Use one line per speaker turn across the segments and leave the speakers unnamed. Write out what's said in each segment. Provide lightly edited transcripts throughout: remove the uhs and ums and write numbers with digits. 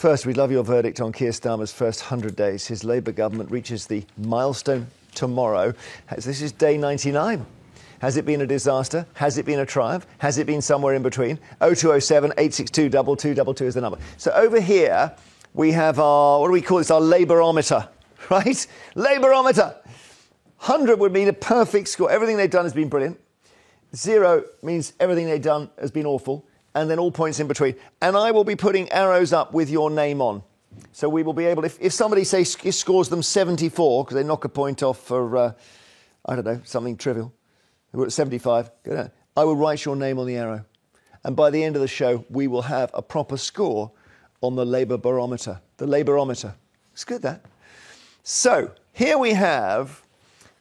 First, we'd love your verdict on Keir Starmer's first 100 days. His Labour government reaches the milestone tomorrow. This is day 99. Has it been a disaster? Has it been a triumph? Has it been somewhere in between? 0207 862 2222 is the number. So over here, we have our, what do we call this? Our Labour-ometer, right? Labour-ometer. 100 would mean a perfect score. Everything they've done has been brilliant. 0 means everything they've done has been awful. And then all points in between. And I will be putting arrows up with your name on. So we will be able, if somebody, say, scores them 74, because they knock a point off for, I don't know, something trivial. We're at 75. I will write your name on the arrow. And by the end of the show, we will have a proper score on the Labour barometer. The Labour-ometer. It's good, that. So, here we have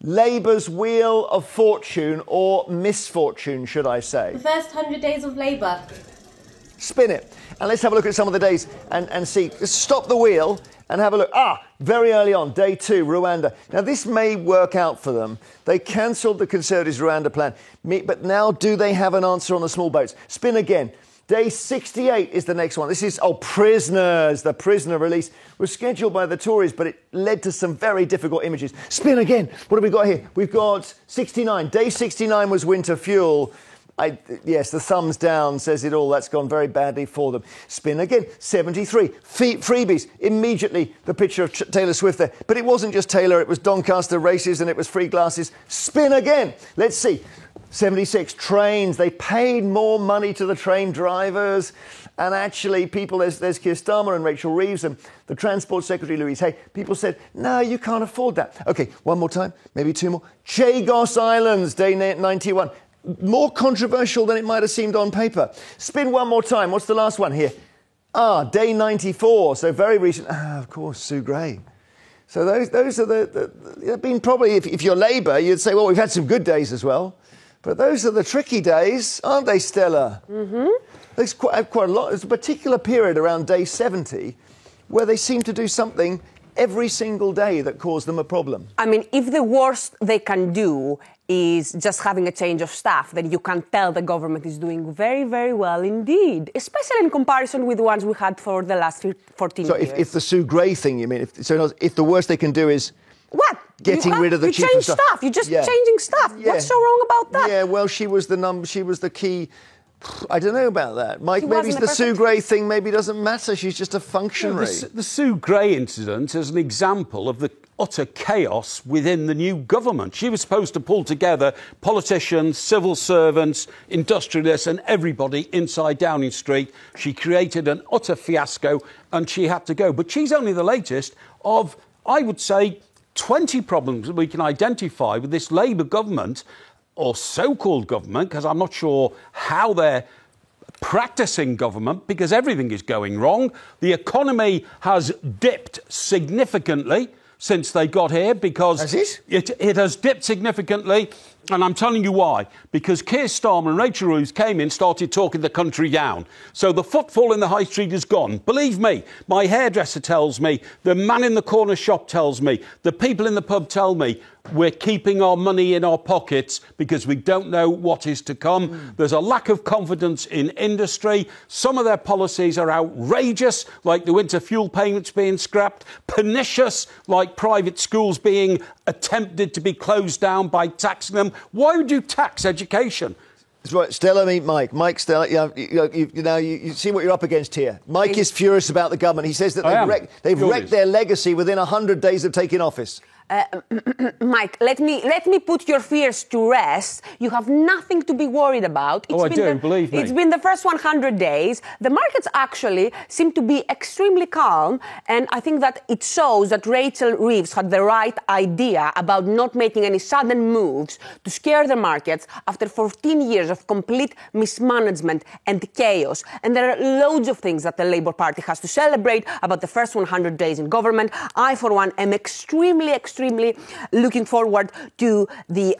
Labour's Wheel of Fortune, or misfortune, should I say.
The first 100 days of Labour.
Spin it. And let's have a look at some of the days and see. Just stop the wheel and have a look. Very early on, day 2, Rwanda. Now, this may work out for them. They cancelled the Conservatives' Rwanda plan. But now, do they have an answer on the small boats? Spin again. Day 68 is the next one. This is, prisoners. The prisoner release was scheduled by the Tories, but it led to some very difficult images. Spin again. What have we got here? We've got 69. Day 69 was winter fuel. Yes, the thumbs down says it all. That's gone very badly for them. Spin again. 73. Freebies. Immediately, the picture of Taylor Swift there. But it wasn't just Taylor. It was Doncaster races and it was free glasses. Spin again. Let's see. 76. Trains. They paid more money to the train drivers. And actually, people, there's Keir Starmer and Rachel Reeves and the Transport Secretary, Louise Hay. People said, no, you can't afford that. OK, one more time. Maybe 2 more. Chagos Islands, day 91. More controversial than it might have seemed on paper. Spin one more time. What's the last one here? Day 94. So very recent. Of course, Sue Gray. So those are the been probably, if you're Labour, you'd say, well, we've had some good days as well. But those are the tricky days, aren't they, Stella? Mm-hmm. There's quite a lot. There's a particular period around day 70 where they seem to do something every single day that caused them a problem.
I mean, if the worst they can do is just having a change of staff, then you can tell the government is doing very, very well indeed, especially in comparison with the ones we had for the last 14 years.
So if the Sue Gray thing, you mean, if the worst they can do is...
What?
Getting rid of the chief of staff.
You change staff. You're just changing staff. Yeah. What's so wrong about that?
Yeah, well, she was the key... I don't know about that. Mike, maybe the Sue Gray thing maybe doesn't matter. She's just a functionary.
The Sue Gray incident is an example of the utter chaos within the new government. She was supposed to pull together politicians, civil servants, industrialists and everybody inside Downing Street. She created an utter fiasco and she had to go. But she's only the latest of, I would say, 20 problems that we can identify with this Labour government, or so-called government, because I'm not sure how they're practising government, because everything is going wrong. The economy has dipped significantly since they got here, because it has dipped significantly, and I'm telling you why. Because Keir Starmer and Rachel Reeves came in, started talking the country down. So the footfall in the high street is gone. Believe me, my hairdresser tells me, the man in the corner shop tells me, the people in the pub tell me, we're keeping our money in our pockets because we don't know what is to come. There's a lack of confidence in industry. Some of their policies are outrageous, like the winter fuel payments being scrapped, pernicious, like private schools being attempted to be closed down by taxing them. Why would you tax education?
That's right, Stella, meet Mike. Mike, Stella, you see what you're up against here. Mike is furious about the government. He says that they've wrecked their legacy within 100 days of taking office.
Mike, let me put your fears to rest. You have nothing to be worried about.
Believe me.
It's been the first 100 days. The markets actually seem to be extremely calm, and I think that it shows that Rachel Reeves had the right idea about not making any sudden moves to scare the markets after 14 years of complete mismanagement and chaos. And there are loads of things that the Labour Party has to celebrate about the first 100 days in government. I, for one, am extremely extremely looking forward to the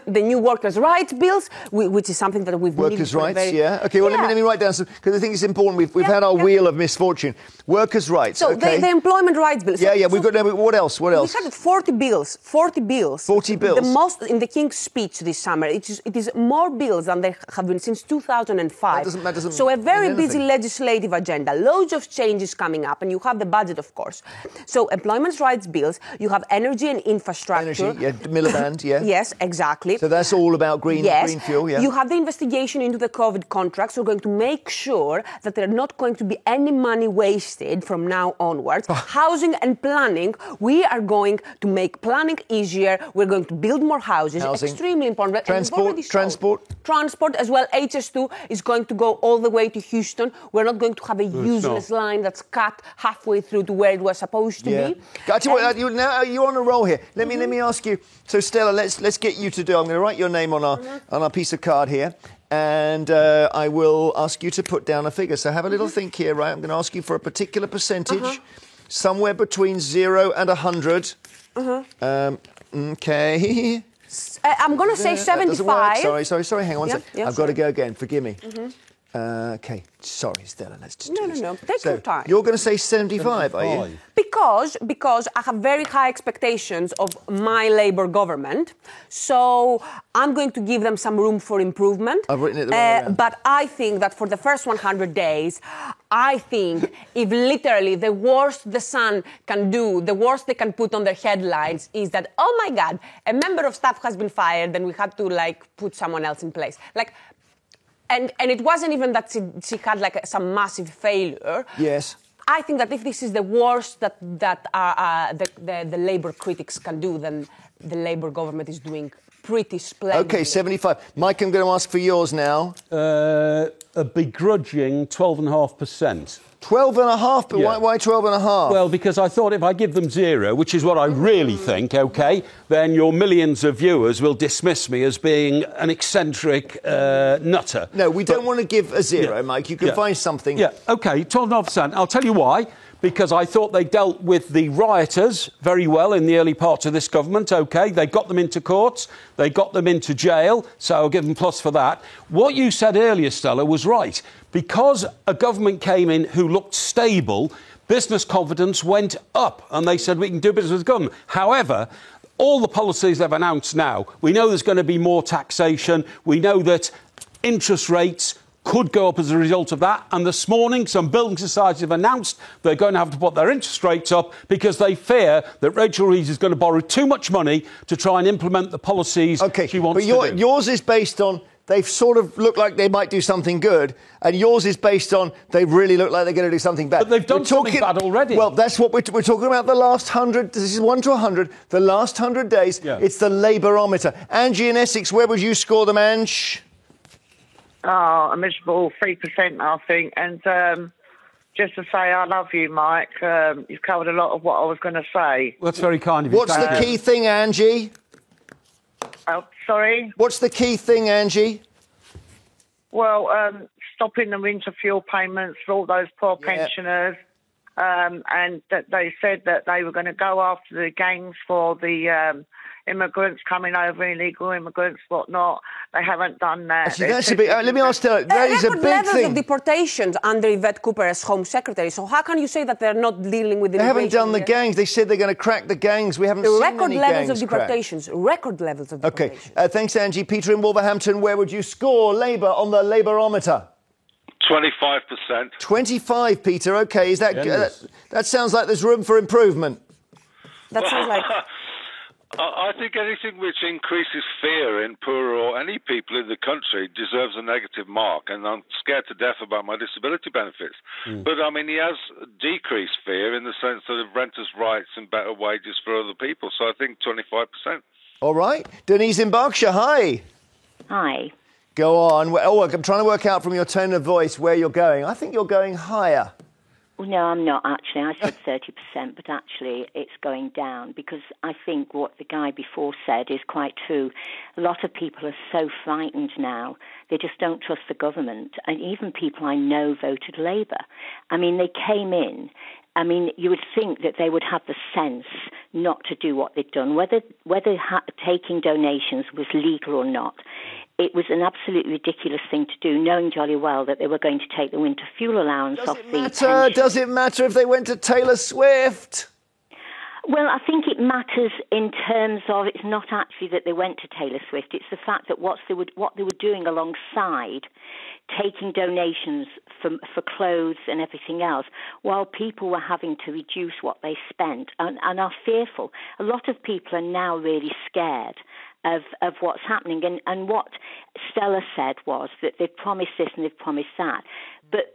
the new workers' rights bills, which is something that we've needed
Workers'
for a
rights,
very-
yeah. Okay, well, let me write down some, because I think it's important. We've had our wheel of misfortune. Workers' rights,
So
okay.
the employment rights bill.
Yeah, we've got, what else? What else?
We had 40 bills. 40 bills.
40 bills.
The most in the King's speech this summer. It is more bills than there have been since 2005.
That doesn't
so a very
mean
busy
anything.
legislative agenda. Loads of changes coming up, and you have the budget, of course. So employment rights bills. You have energy and infrastructure.
Energy, yeah. Miliband, yeah.
Yes, exactly.
So that's all about green fuel, yeah.
You have the investigation into the COVID contracts. We're going to make sure that there are not going to be any money wasted from now onwards. Housing and planning, we are going to make planning easier. We're going to build more houses.
Housing.
Extremely important. And we've already shown- Transport as well. HS2 is going to go all the way to Houston. We're not going to have a useless line that's cut halfway through to where it was supposed to be.
I tell you what, you're on a roll here. Let me ask you. So Stella, let's get you to do. I'm going to write your name on our piece of card here, and I will ask you to put down a figure. So have a little think here, right? I'm going to ask you for a particular percentage, somewhere between 0 and 100. Okay.
I'm going to say
That doesn't work.
75.
Sorry. Hang on a
Yeah,
sec.
yeah,
I've got to go again. Forgive me. Okay. Sorry, Stella. Let's just do this.
No. Take your time.
You're going to say 75, are you?
Because I have very high expectations of my Labour government, so I'm going to give them some room for improvement.
I've written it the wrong way around.
But I think that for the first 100 days, I think if literally the worst the Sun can do, the worst they can put on their headlines is that, oh my God, a member of staff has been fired and we had to put someone else in place. And it wasn't even that she had some massive failure.
Yes.
I think that if this is the worst that the Labour critics can do, then the Labour government is doing pretty splendid.
Okay, 75. Mike, I'm going to ask for yours now.
A begrudging 12.5%.
12.5, but
Yeah.
why 12.5?
Well, because I thought if I give them 0, which is what I really think, OK, then your millions of viewers will dismiss me as being an eccentric nutter.
No, we don't want to give a 0, Mike. You can find something.
Yeah, OK, 12.5%. I'll tell you why. Because I thought they dealt with the rioters very well in the early parts of this government, OK? They got them into courts, they got them into jail, so I'll give them plus for that. What you said earlier, Stella, was right. Because a government came in who looked stable, business confidence went up, and they said we can do business with the government. However, all the policies they've announced now, we know there's going to be more taxation, we know that interest rates could go up as a result of that. And this morning, some building societies have announced they're going to have to put their interest rates up because they fear that Rachel Reeves is going to borrow too much money to try and implement the policies she wants to do.
Yours is based on they've sort of looked like they might do something good, and yours is based on they really look like they're going to do something bad.
But they've done something bad already.
Well, that's what we're talking about. The last 100. This is 1 to 100. The last 100 days.
Yeah.
It's the Labourometer. Angie in Essex, where would you score them, Ange?
Oh, a miserable 3%, I think. And just to say I love you, Mike. You've covered a lot of what I was going to say.
Well, that's very kind of you.
What's the
Thank you.
key thing, Angie?
Oh, sorry?
What's the key thing, Angie?
Well, stopping the winter fuel payments for all those poor pensioners. And that they said that they were going to go after the gangs for the immigrants coming over, illegal immigrants, whatnot. They haven't done that.
Actually, that's a big. Let me ask Stella. That is a
Record
big
levels
thing.
of deportations under Yvette Cooper as Home Secretary. So how can you say that they're not dealing with
They haven't
immigration
done the
yet?
gangs. They said they're going to crack the gangs. We haven't seen
Record
any
levels
gangs
of
cracked.
deportations. Record levels of
Okay,
deportations.
thanks, Angie. Peter in Wolverhampton, where would you score Labour on the Labourometer?
25%.
25, Peter. Okay, is that
Generous.
that sounds like there's room for improvement.
That sounds like...
I think anything which increases fear in poor or any people in the country deserves a negative mark, and I'm scared to death about my disability benefits. But, I mean, he has decreased fear in the sense that of renters' rights and better wages for other people, so I think 25%.
All right. Denise in Berkshire, hi.
Hi.
Go on. Oh, I'm trying to work out from your tone of voice where you're going. I think you're going higher.
Well, no, I'm not actually. I said 30%, but actually it's going down because I think what the guy before said is quite true. A lot of people are so frightened now. They just don't trust the government. And even people I know voted Labour. I mean, they came in I mean, you would think that they would have the sense not to do what they'd done, whether taking donations was legal or not. It was an absolutely ridiculous thing to do, knowing jolly well that they were going to take the winter fuel allowance off the pension.
Does it matter if they went to Taylor Swift?
Well, I think it matters in terms of it's not actually that they went to Taylor Swift. It's the fact that what they were doing alongside taking donations for clothes and everything else, while people were having to reduce what they spent and are fearful. A lot of people are now really scared of what's happening. And what Stella said was that they've promised this and they've promised that. But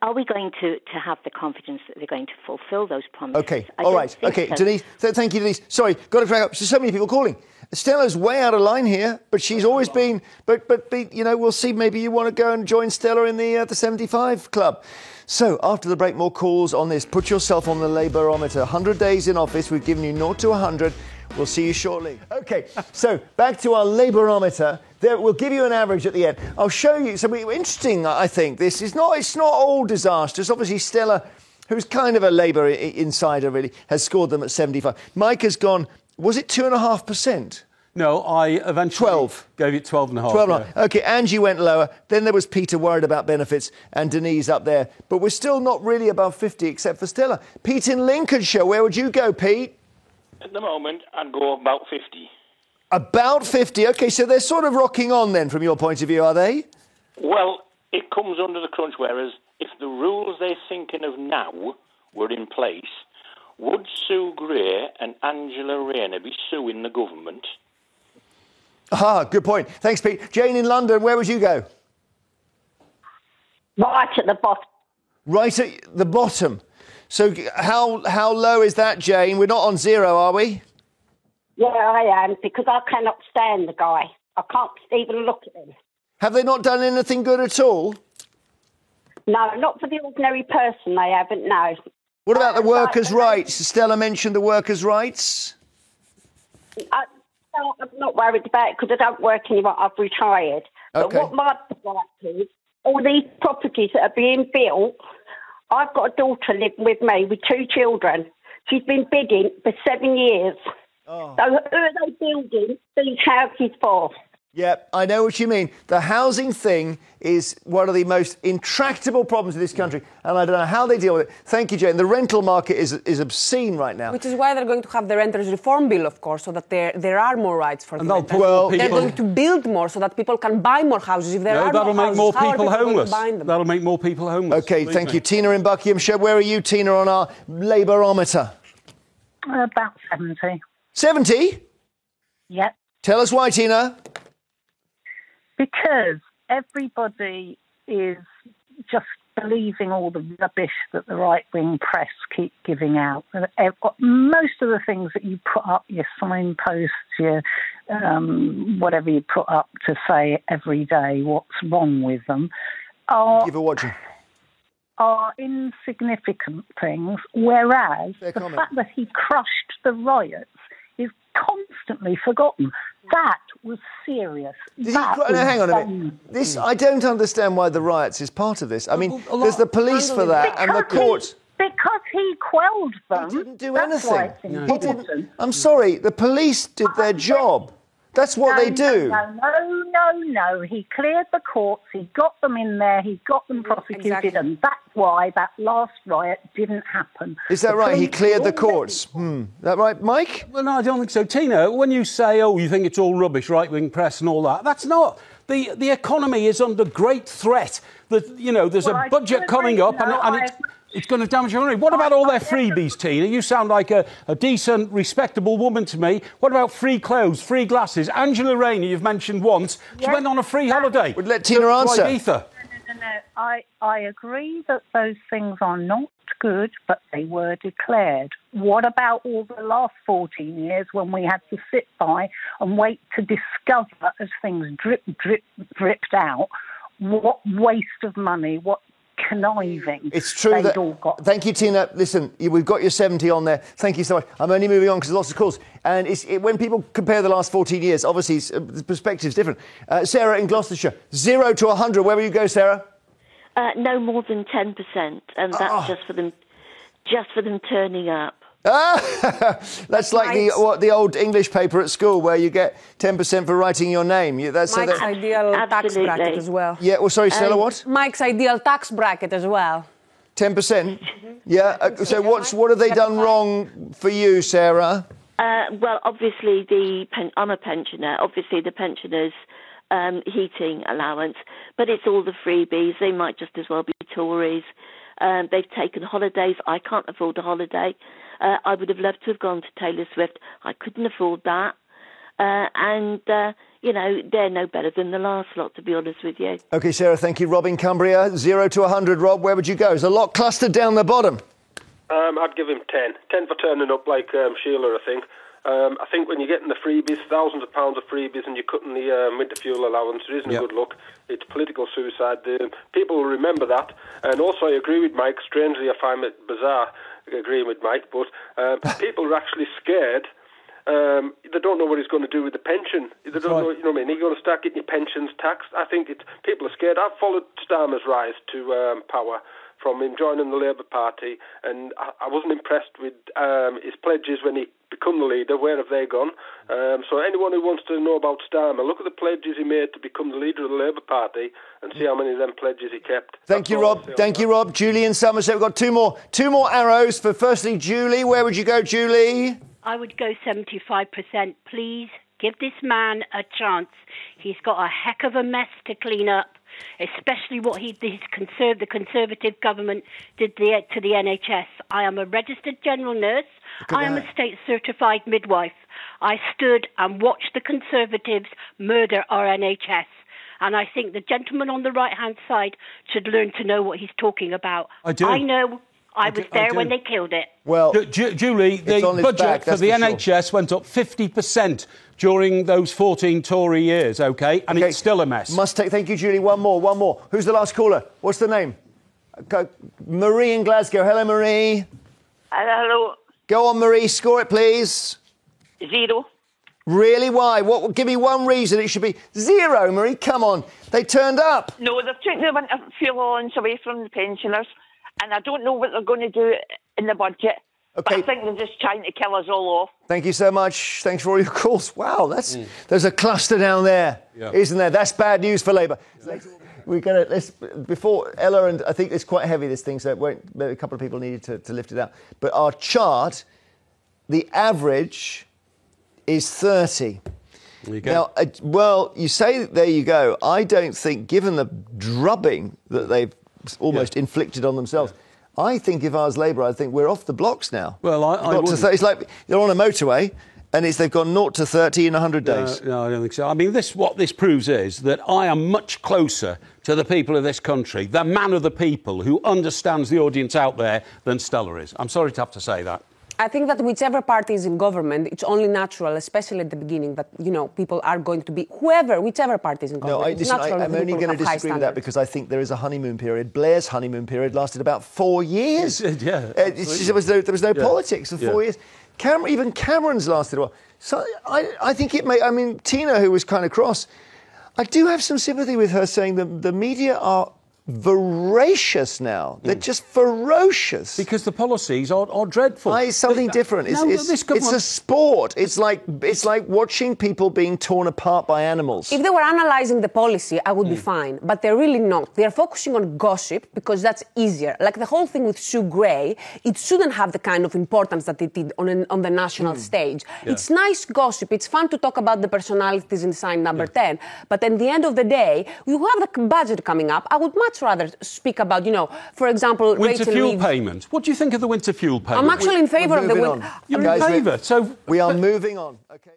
are we going to have the confidence that they're going to fulfil those promises?
OK, all right. OK, so. Denise, thank you, Denise. Sorry, got to drag up. There's so many people calling. Stella's way out of line here, but she's always been... But you know, we'll see. Maybe you want to go and join Stella in the 75 club. So, after the break, more calls on this. Put yourself on the Labourometer. 100 days in office. We've given you 0 to 100. We'll see you shortly. OK, so back to our Labourometer. There, we'll give you an average at the end. I'll show you. So, interesting, I think. This is not... It's not all disastrous. Obviously, Stella, who's kind of a Labour insider, really, has scored them at 75. Mike has gone... Was it 2.5%?
No, I eventually
12.
Gave it 12.5.
12.5.
Yeah.
OK, Angie went lower. Then there was Peter worried about benefits and Denise up there. But we're still not really above 50 except for Stella. Pete in Lincolnshire, where would you go, Pete?
At the moment, I'd go about 50.
About 50. OK, so they're sort of rocking on then from your point of view, are they?
Well, it comes under the crunch, whereas if the rules they're thinking of now were in place, would Sue Gray and Angela Rayner be suing the government?
Ah, good point. Thanks, Pete. Jane in London, where would you go?
Right at the bottom.
Right at the bottom. So how low is that, Jane? We're not on 0, are we?
Yeah, I am, because I cannot stand the guy. I can't even look at him.
Have they not done anything good at all?
No, not for the ordinary person, they haven't, no.
What about the workers' rights? Stella mentioned the workers' rights.
I'm not worried about it because I don't work anymore. I've retired.
Okay.
But what my right is, all these properties that are being built, I've got a daughter living with me with 2 children. She's been bidding for 7 years. Oh. So who are they building these houses for?
Yeah, I know what you mean. The housing thing is one of the most intractable problems in this country, and I don't know how they deal with it. Thank you, Jane. The rental market is obscene right now.
Which is why they're going to have the Renters Reform Bill, of course, so that there are more rights for the renters.
Well,
they're going to build more so that people can buy more houses. If there are
that'll
more
make
houses,
more
how
people
are people
homeless.
going to buy them?
That'll make more people homeless.
OK, thank you. Tina in Buckinghamshire. Where are you, Tina, on our Labourometer?
About 70.
70?
Yep.
Tell us why, Tina.
Because everybody is just believing all the rubbish that the right-wing press keep giving out. Most of the things that you put up, your signposts, your whatever you put up to say every day what's wrong with them, are insignificant things, whereas the fact that he crushed the riots is constantly forgotten. That was serious.
Hang on a minute. I don't understand why the riots is part of this. I mean, there's the police for that and the courts.
Because he quelled them.
He didn't do anything. He didn't. I'm sorry, the police did their job. That's what they do.
No. He cleared the courts. He got them in there. He got them prosecuted. Exactly. And that's why that last riot didn't happen.
Is that right? He cleared the courts. Is that right, Mike?
Well, no, I don't think so. Tina, when you say, you think it's all rubbish, right-wing press and all that, that's not. The economy is under great threat. There's a budget coming up and it's going to damage your economy. What about all their freebies, Tina? You sound like a decent, respectable woman to me. What about free clothes, free glasses? Angela Rayner, you've mentioned once, she went on a free holiday.
Would let Tina answer.
No. I agree that those things are not good, but they were declared. What about all the last 14 years when we had to sit by and wait to discover as things dripped out what waste of money, what conniving.
It's true that. Thank you, Tina. Listen, we've got your 70 on there. Thank you so much. I'm only moving on because there's lots of calls. And when people compare the last 14 years, obviously the perspective's different. Sarah in Gloucestershire, 0 to 100. Where will you go, Sarah?
No more than 10%, and that's just for them
just for them turning up.
That's like the old English paper at school where you get 10% for writing your name.
Mike's ideal tax bracket as well.
Yeah, well, sorry, Stella, what?
Mike's ideal tax bracket as well.
10%? Yeah. So what have they done wrong for you, Sarah?
Well, obviously, I'm a pensioner. Obviously, the pensioners' heating allowance, but it's all the freebies. They might just as well be Tories. They've taken holidays. I can't afford a holiday. I would have loved to have gone to Taylor Swift. I couldn't afford that. You know, they're no better than the last lot, to be honest with you.
OK, Sarah, thank you. Rob in Cumbria, 0 to 100. Rob, where would you go? There's a lot clustered down the bottom.
I'd give him 10. 10 for turning up like Sheila, I think. I think when you're getting the freebies, thousands of pounds of freebies, and you're cutting the winter fuel allowance, it isn't a good look. It's political suicide. People will remember that. And also, I agree with Mike. Strangely, I find it bizarre agreeing with Mike, but people are actually scared. They don't know what he's going to do with the pension. They don't know, you know what I mean? You're going to start getting your pensions taxed. I think people are scared. I've followed Starmer's rise to power from him joining the Labour Party, and I wasn't impressed with his pledges when he became the leader. Where have they gone? So anyone who wants to know about Starmer, look at the pledges he made to become the leader of the Labour Party and see how many of them pledges he kept.
Thank you, Rob. Thank you, Rob. Julie in Somerset. We've got two more arrows for firstly Julie. Where would you go, Julie?
I would go 75%. Please give this man a chance. He's got a heck of a mess to clean up, especially what the Conservative government did to the NHS. I am a registered general nurse. I am a state certified midwife. I stood and watched the Conservatives murder our NHS. And I think the gentleman on the right-hand side should learn to know what he's talking about.
I do.
I know. I was there when they killed it.
Well,
Julie, the budget for the NHS went up 50% during those 14 Tory years, OK? And it's still a mess.
Thank you, Julie. One more. Who's the last caller? What's the name? Marie in Glasgow. Hello, Marie.
Hello.
Go on, Marie. Score it, please.
0.
Really? Why? Give me one reason it should be 0, Marie. Come on. They turned up.
No, they've taken the winter fuel allowance away from the pensioners. And I don't know what they're going to do in the budget.
Okay.
But I think they're just trying to kill us all off.
Thank you so much. Thanks for all your calls. Wow, there's a cluster down there, isn't there? That's bad news for Labour. We're going to, before Ella, and I think it's quite heavy, this thing, so a couple of people needed to lift it out. But our chart, the average is 30.
There you go.
Now, you say, there you go. I don't think, given the drubbing that they've almost inflicted on themselves. I think if I was Labour, I think we're off the blocks now.
Well,
it's like they're on a motorway and they've gone 0 to 30 in 100 days.
No, I don't think so. I mean, what this proves is that I am much closer to the people of this country, the man of the people who understands the audience out there than Stella is. I'm sorry to have to say that.
I think that whichever party is in government, it's only natural, especially at the beginning, that, you know, people are going to be whichever party is in government.
I'm only going to disagree with that because I think there is a honeymoon period. Blair's honeymoon period lasted about 4 years.
Yeah.
There was no politics for 4 years. Even Cameron's lasted a while. So I think it may... I mean, Tina, who was kind of cross, I do have some sympathy with her saying that the media are voracious now. They're just ferocious.
Because the policies are dreadful.
It's something different. It's a sport. It's like watching people being torn apart by animals.
If they were analysing the policy, I would be fine. But they're really not. They're focusing on gossip because that's easier. Like the whole thing with Sue Gray, it shouldn't have the kind of importance that it did on the national stage. Yeah. It's nice gossip. It's fun to talk about the personalities in sign number 10. But at the end of the day, you have the budget coming up. I would much rather speak about, for example,
winter fuel payment. What do you think of the winter fuel payment?
I'm actually in favour of the winter.
You're in favour. So
we are moving on. Okay.